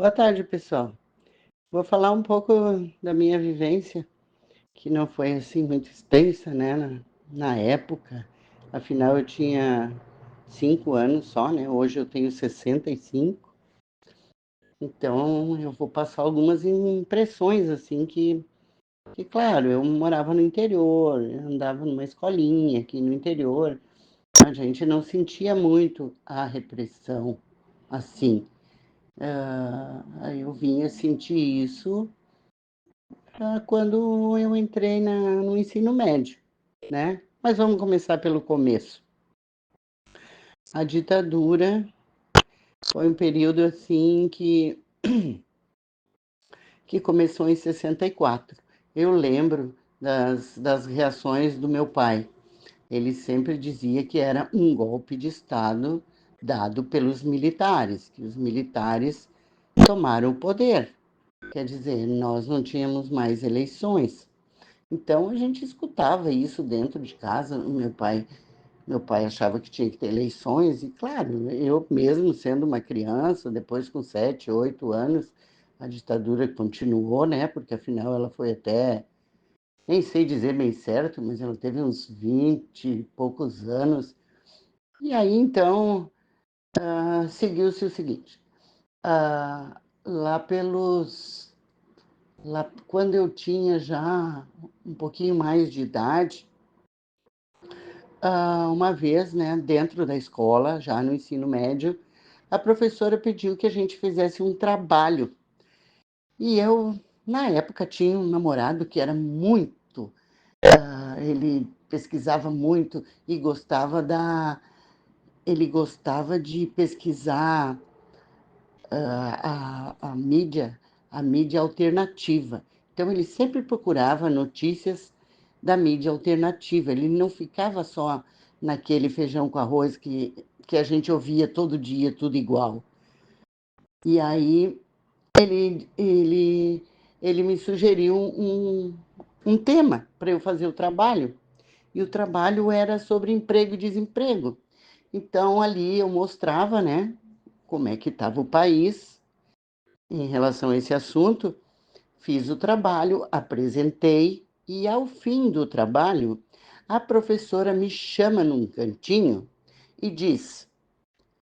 Boa tarde, pessoal. Vou falar um pouco da minha vivência, que não foi assim muito extensa, né, na época. Afinal, eu tinha 5 anos só, né? Hoje eu tenho 65. Então, eu vou passar algumas impressões, assim, que claro, eu morava no interior, eu andava numa escolinha aqui no interior. A gente não sentia muito a repressão assim. Aí eu vinha sentir isso quando eu entrei no ensino médio, né? Mas vamos começar pelo começo. A ditadura foi um período assim que começou em 64. Eu lembro das reações do meu pai. Ele sempre dizia que era um golpe de Estado dado pelos militares, que os militares tomaram o poder. Quer dizer, nós não tínhamos mais eleições. Então a gente escutava isso dentro de casa. Meu pai achava que tinha que ter eleições, e claro, eu mesmo sendo uma criança, depois com 7, 8 anos, a ditadura continuou, né? Porque afinal ela foi até, nem sei dizer bem certo, mas ela teve uns 20 e poucos anos. E aí então seguiu-se o seguinte: lá pelos. Lá, quando eu tinha já um pouquinho mais de idade, uma vez, né, dentro da escola, já no ensino médio, a professora pediu que a gente fizesse um trabalho. E eu, na época, tinha um namorado que era muito, ele pesquisava muito e ele gostava de pesquisar a mídia alternativa. Então, ele sempre procurava notícias da mídia alternativa. Ele não ficava só naquele feijão com arroz que a gente ouvia todo dia, tudo igual. E aí, ele, ele, ele me sugeriu um tema para eu fazer o trabalho. E o trabalho era sobre emprego e desemprego. Então, ali eu mostrava, né, como é que estava o país em relação a esse assunto. Fiz o trabalho, apresentei e, ao fim do trabalho, a professora me chama num cantinho e diz: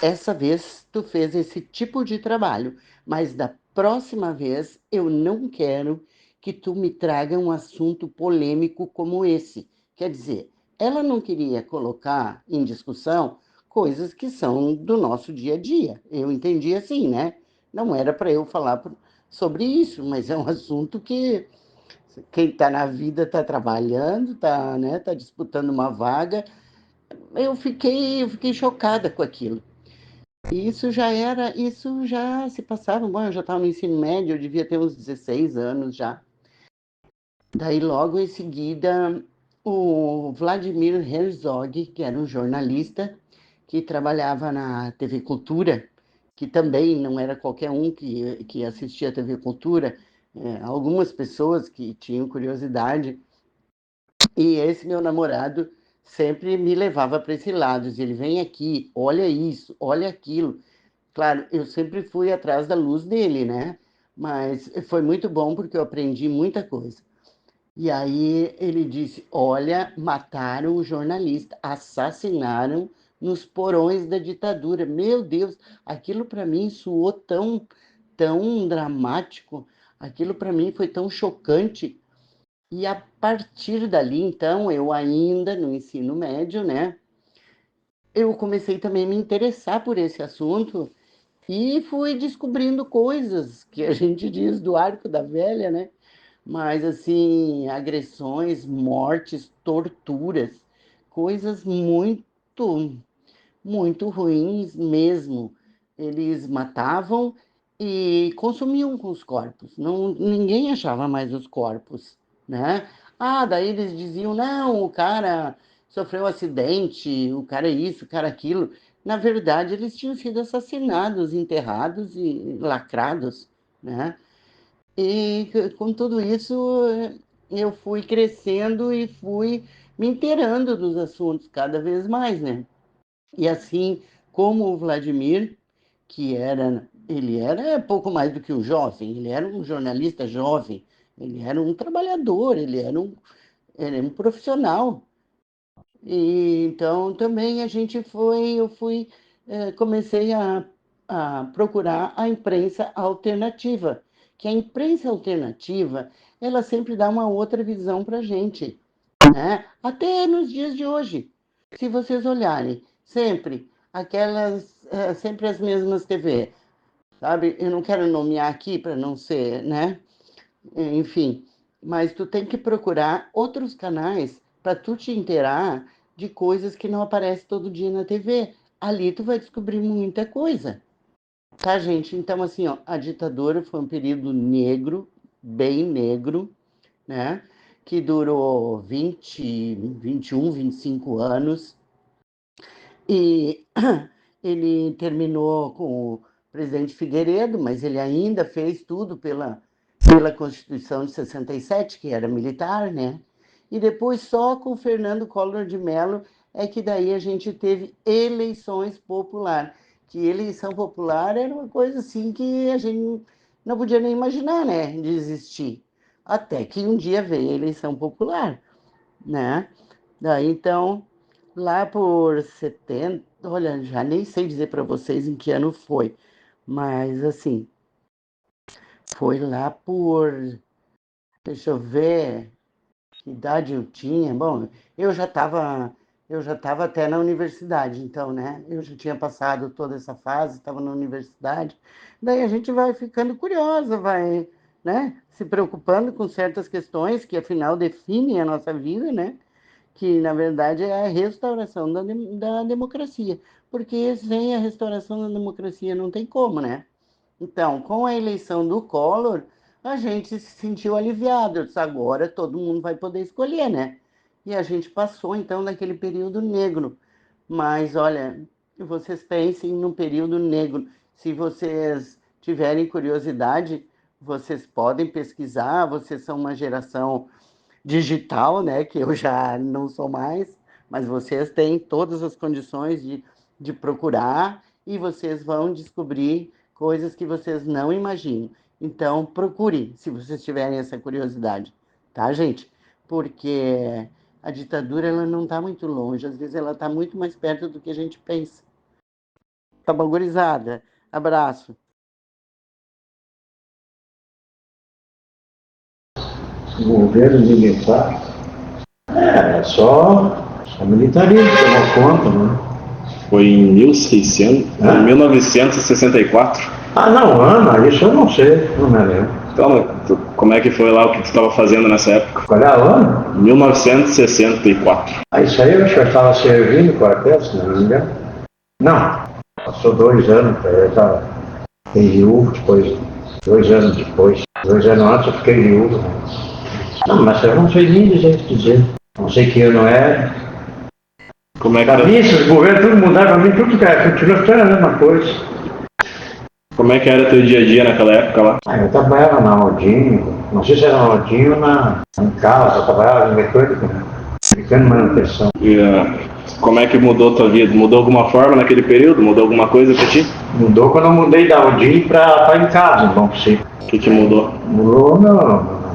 essa vez tu fez esse tipo de trabalho, mas da próxima vez eu não quero que tu me traga um assunto polêmico como esse. Quer dizer, ela não queria colocar em discussão coisas que são do nosso dia a dia. Eu entendi assim, né? Não era para eu falar sobre isso, mas é um assunto que quem está na vida está trabalhando, está, né, tá disputando uma vaga. Eu fiquei chocada com aquilo. E isso já se passava, bom, eu já estava no ensino médio, eu devia ter uns 16 anos já. Daí, logo em seguida, o Vladimir Herzog, que era um jornalista que trabalhava na TV Cultura, que também não era qualquer um que assistia a TV Cultura, algumas pessoas que tinham curiosidade. E esse meu namorado sempre me levava para esse lado, dizia, ele vem aqui, olha isso, olha aquilo. Claro, eu sempre fui atrás da luz dele, né? Mas foi muito bom porque eu aprendi muita coisa. E aí ele disse: olha, mataram o jornalista, assassinaram nos porões da ditadura. Meu Deus, aquilo para mim soou tão dramático, aquilo para mim foi tão chocante. E a partir dali, então, eu ainda no ensino médio, né? Eu comecei também a me interessar por esse assunto e fui descobrindo coisas que a gente diz do arco da velha, né? Mas assim, agressões, mortes, torturas, coisas muito ruins mesmo. Eles matavam e consumiam com os corpos. Não, ninguém achava mais os corpos, né? Daí eles diziam, não, o cara sofreu um acidente, o cara é isso, o cara é aquilo. Na verdade, eles tinham sido assassinados, enterrados e lacrados, né? E com tudo isso, eu fui crescendo e fui me inteirando dos assuntos cada vez mais, né? E assim como o Vladimir, que era ele era pouco mais do que um jovem, ele era um jornalista jovem, ele era um trabalhador, ele era um profissional. E, então, também eu fui, comecei a procurar a imprensa alternativa, que a imprensa alternativa, ela sempre dá uma outra visão para a gente, né? Até nos dias de hoje. Se vocês olharem, sempre as mesmas TV, sabe? Eu não quero nomear aqui para não ser, né? Enfim, mas tu tem que procurar outros canais para tu te inteirar de coisas que não aparecem todo dia na TV. Ali tu vai descobrir muita coisa, tá, gente? Então, assim, ó, a ditadura foi um período negro, bem negro, né? Que durou 21, 25 anos. E ele terminou com o presidente Figueiredo, mas ele ainda fez tudo pela Constituição de 67, que era militar, né? E depois só com o Fernando Collor de Mello é que daí a gente teve eleições popular. Que eleição popular era uma coisa assim que a gente não podia nem imaginar, né? De existir. Até que um dia veio a eleição popular, né? Daí então lá por 70, olha, já nem sei dizer para vocês em que ano foi, mas assim, foi lá por, deixa eu ver, que idade eu tinha. Bom, eu já estava até na universidade, então, né? Eu já tinha passado toda essa fase, estava na universidade. Daí a gente vai ficando curiosa, vai, né? Se preocupando com certas questões que afinal definem a nossa vida, né? Que na verdade é a restauração da democracia, porque sem a restauração da democracia não tem como, né? Então, com a eleição do Collor, a gente se sentiu aliviado. Eu disse, agora todo mundo vai poder escolher, né? E a gente passou então naquele período negro. Mas olha, vocês pensem num período negro. Se vocês tiverem curiosidade, vocês podem pesquisar. Vocês são uma geração digital, né, que eu já não sou mais, mas vocês têm todas as condições de procurar e vocês vão descobrir coisas que vocês não imaginam. Então, procure, se vocês tiverem essa curiosidade, tá, gente? Porque a ditadura ela não está muito longe, às vezes ela está muito mais perto do que a gente pensa. Tá bom, gurizada? Abraço. Governo militar, só militarismo tomou conta, né? Foi em 1964. Ah, não, Ana, isso eu não sei, não me lembro. Então, como é que foi lá o que tu estava fazendo nessa época? Qual é a ano? 1964. Ah, isso aí eu acho que eu estava servindo o quartel, se não me engano. Não, passou 2 anos, eu estava em viúvo, depois, 2 anos depois. 2 anos antes eu fiquei viúvo. Não, mas eu não sei nem dizer. Não sei que ano é. Como é que Pra mim, esses governos, tudo mudaram, pra mim, tudo, cara, continua sendo a mesma coisa. Como é que era teu dia a dia naquela época lá? Ah, eu trabalhava na Aldinho, não sei se era na Aldinho ou em casa, eu trabalhava em mecânica, né? Mecânica e manutenção. E, como é que mudou tua vida? Mudou alguma forma naquele período? Mudou alguma coisa pra ti? Mudou quando eu mudei da Aldinho pra em casa, então, sim. O que mudou? Mudou meu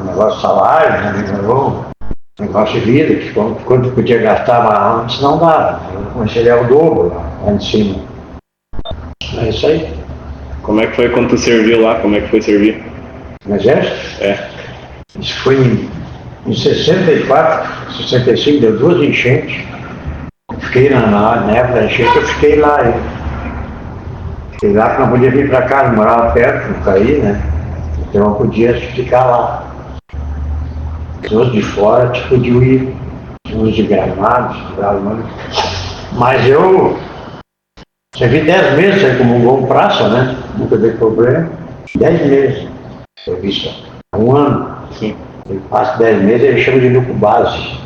negócio de salário, né? Mudou negócio de vida, que quando podia gastar lá antes não dava. Eu comecei a ganhar o dobro lá em cima. É isso aí. Como é que foi quando tu serviu lá? Como é que foi servir? No exército? É. Isso foi em 64, 65, deu 2 enchentes. Fiquei na época da enchente, eu fiquei lá. Fiquei lá porque não podia vir para cá, não morava perto, não caí, né? Então eu podia ficar lá. Os de fora, tipo, podiam ir, uns de Gramados, mas eu servi 10 meses aí como um bom praça, né? Nunca dei problema. 10 meses. Serviço. 1 ano. Sim. Ele passa 10 meses, ele chama de núcleo base.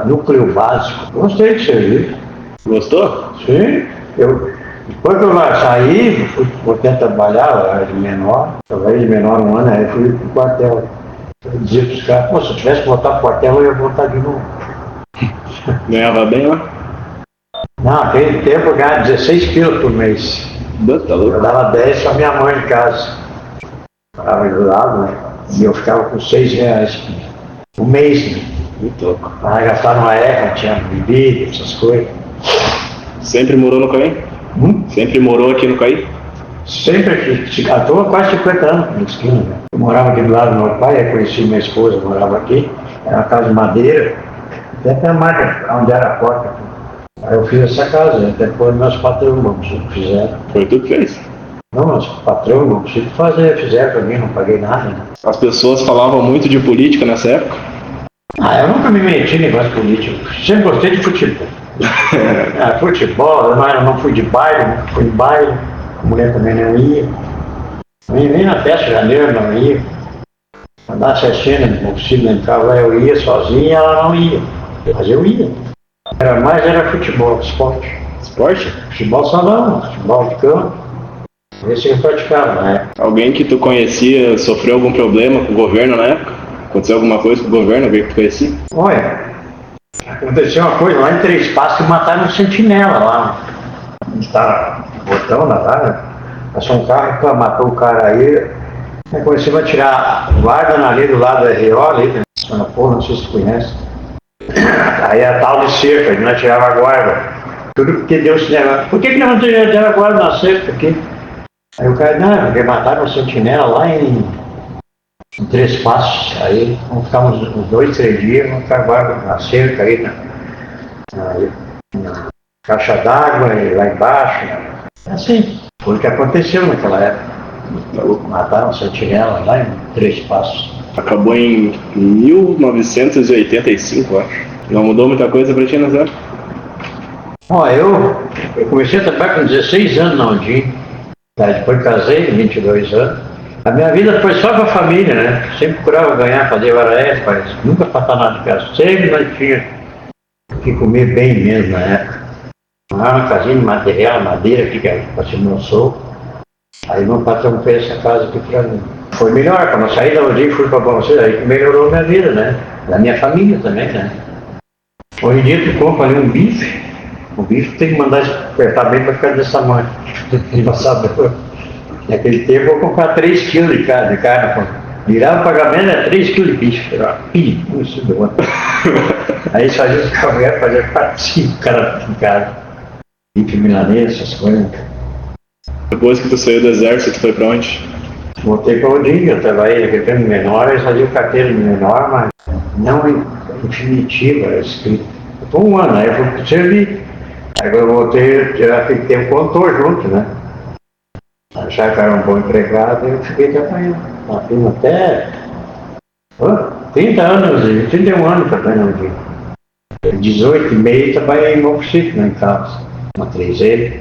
Núcleo básico. Gostei de servir. Gostou? Sim. Depois que eu saí, voltei a trabalhar, eu era de menor. Trabalhei de menor 1 ano, aí fui pro quartel. Eu dizia para os caras, pô, se eu tivesse que voltar pro quartel, eu ia voltar de novo. Ganhava bem lá? Não, aquele tempo eu ganhava 16 quilos por mês. Tá louco. Eu dava 10 pra minha mãe de casa. Morava do lado, né? E eu ficava com R$6 um mês, né? Muito louco. Aí gastava numa erva, tinha bebida, essas coisas. Sempre morou no Caí? Sempre morou aqui no Caí? Sempre aqui. Estou há quase 50 anos na esquina, né? Eu morava aqui do lado do meu pai, aí conheci minha esposa, morava aqui. Era uma casa de madeira. Até tem a marca onde era a porta. Aí eu fiz essa casa, até depois meus patrões não fizeram. Foi tu que fez? Não, meus patrões não preciso fazer, fizeram pra mim, não paguei nada, né? As pessoas falavam muito de política nessa época? Eu nunca me meti em negócio político. Sempre gostei de futebol. Futebol, eu não fui de baile, nunca fui de baile. A mulher também não ia. Nem na festa de janeiro não ia. Andar festinha, no possível entrar lá, eu ia sozinho e ela não ia. Mas eu ia. Era futebol, esporte. Esporte? Futebol salão, futebol de campo. Esse eu praticava na época. Alguém que tu conhecia sofreu algum problema com o governo na época? Aconteceu alguma coisa com o governo, alguém que tu conhecia? Olha, aconteceu uma coisa lá em Três Passos que mataram um sentinela lá. Estava botão na vaga. Passou um carro que matou o cara aí. Aí começamos a tirar guarda ali do lado da RO ali, né? Não sei se tu conhece. Aí a tal de cerca, a gente não tirava a guarda. Tudo porque Deus se negava. Por que não tirava a guarda na cerca aqui? Aí o cara, não, porque mataram o sentinela lá em Três Passos. Aí vamos ficar uns 2, 3 dias, vamos ficar guarda na cerca aí, na caixa d'água e lá embaixo. Assim, foi o que aconteceu naquela época. Mataram o sentinela lá em Três Passos. Acabou em 1985, acho. Não mudou muita coisa pra ti nessa época? Eu comecei a trabalhar com 16 anos na Undim. Depois casei, 22 anos. A minha vida foi só com a família, né? Sempre procurava ganhar, fazer hora extra, mas nunca faltava nada de casa. Sempre nós tinha que comer bem mesmo na época. Morava uma casinha de material, madeira, aqui que eu sou. Aí meu patrão fez essa casa aqui pra mim. Foi melhor, quando eu saí da Undim e fui pra Bom Sucesso, aí que melhorou a minha vida, né? Da minha família também, né? Hoje em dia tu compra ali um bife. O bife tem que mandar apertar bem para ficar desse tamanho. Naquele tempo eu vou comprar 3 kg de carne. Virava o pagamento, era 3 kg de bife. Aí fazia os caminhões, fazia 4, 5 caras em casa. Bife milanês, essas coisas. Depois que tu saiu do exército, tu foi pra onde? Voltei para o Odinho, eu trabalhei naquele tempo menor, eles faziam carteira de menor, mas não infinitiva, era escrito. Por um ano, aí eu fui pro serviço. Aí eu voltei, já fiquei tempo contor junto, né? Achava que era um bom empregado, eu fiquei trabalhando. Na firma até 30 anos, 31 anos trabalhando aqui. 18 e meio trabalhei em Monfort, né, em casa, na 3E.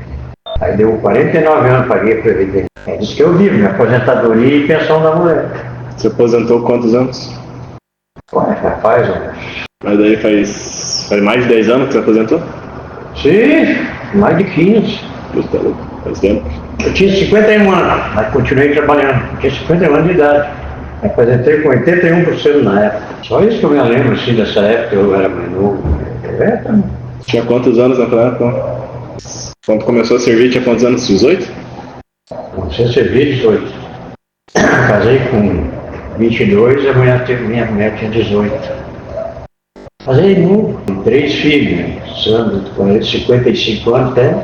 Aí deu 49 anos, paguei a previdência. É disso que eu vivo, minha aposentadoria e pensão da mulher. Você aposentou quantos anos? Rapaz, Mas daí faz mais de 10 anos que você aposentou? Sim, mais de 15. Puta louco, faz tempo. Eu tinha 51 anos, mas continuei trabalhando. Eu tinha 51 anos de idade. Me aposentei com 81% na época. Só isso que eu me lembro, assim, dessa época, eu era mais novo. Também. Tinha quantos anos naquela época? Quando começou a servir, tinha quantos anos? 18? Comecei a servir 18. Casei com 22 e minha mulher tinha 18. Casei novo, com 3 filhos, né? Sandro, com ele 55 anos até.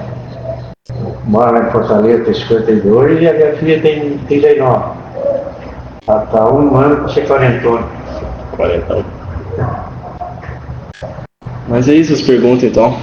Mora lá em Fortaleza, tem 52 e a minha filha tem 39. Ela está 1 ano para ser 40. 40. Mas é isso as perguntas então.